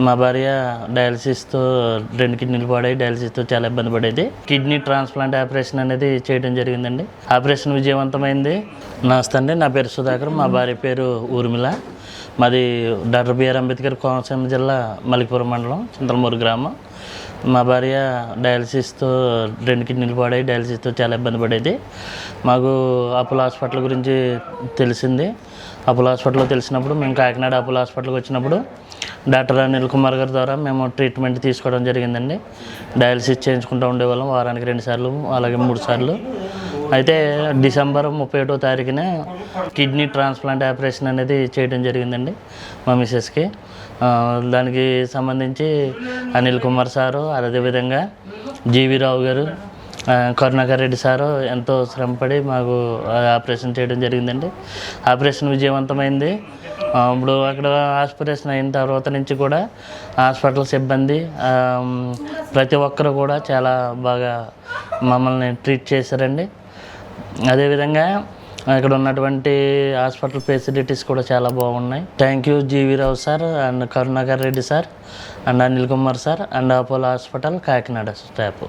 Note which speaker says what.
Speaker 1: మా భార్య డయాలసిస్తో 2 కిడ్నీలు పాడాయి. డయాలసిస్తో చాలా ఇబ్బంది పడేది. కిడ్నీ ట్రాన్స్ప్లాంట్ ఆపరేషన్ అనేది చేయడం జరిగిందండి. ఆపరేషన్ విజయవంతమైంది. నమస్తే అండి, నా పేరు సుధాకర్, మా భార్య పేరు ఊర్మిళ. మాది డాక్టర్ బిఆర్ అంబేద్కర్ కోనసీమ జిల్లా మలికిపురం మండలం చింతలమూరు గ్రామం. మా భార్య డయాలసిస్తో 2 కిడ్నీలు పాడాయి. డయాలసిస్తో చాలా ఇబ్బంది పడేది. మాకు అపోలో హాస్పిటల్ గురించి తెలిసింది. అపోలో హాస్పిటల్లో తెలిసినప్పుడు మేము కాకినాడ అపోలో హాస్పిటల్కి వచ్చినప్పుడు డాక్టర్ అనిల్ కుమార్ గారి ద్వారా మేము ట్రీట్మెంట్ తీసుకోవడం జరిగిందండి. డయాలసిస్ చేయించుకుంటూ ఉండేవాళ్ళం, వారానికి 2 సార్లు, అలాగే 3 సార్లు. అయితే డిసెంబర్ 31వ తారీఖున కిడ్నీ ట్రాన్స్ప్లాంట్ ఆపరేషన్ అనేది చేయడం జరిగిందండి మా మిసెస్కి. దానికి సంబంధించి అనిల్ కుమార్ సారు, అదేవిధంగా జీవి రావు గారు, కరుణాకర్ రెడ్డి సారు ఎంతో శ్రమపడి మాకు ఆపరేషన్ చేయడం జరిగిందండి. ఆపరేషన్ విజయవంతమైంది. ఇప్పుడు అక్కడ ఆపరేషన్ అయిన తర్వాత నుంచి కూడా హాస్పిటల్ సిబ్బంది ప్రతి ఒక్కరు కూడా చాలా బాగా మమ్మల్ని ట్రీట్ చేశారండి. అదేవిధంగా ఇక్కడ ఉన్నటువంటి హాస్పిటల్ ఫెసిలిటీస్ కూడా చాలా బాగున్నాయి. Thank you GV Rao sir and Karunakar Reddy sir and Anil Kumar sir and Apollo hospital Kakinada staff.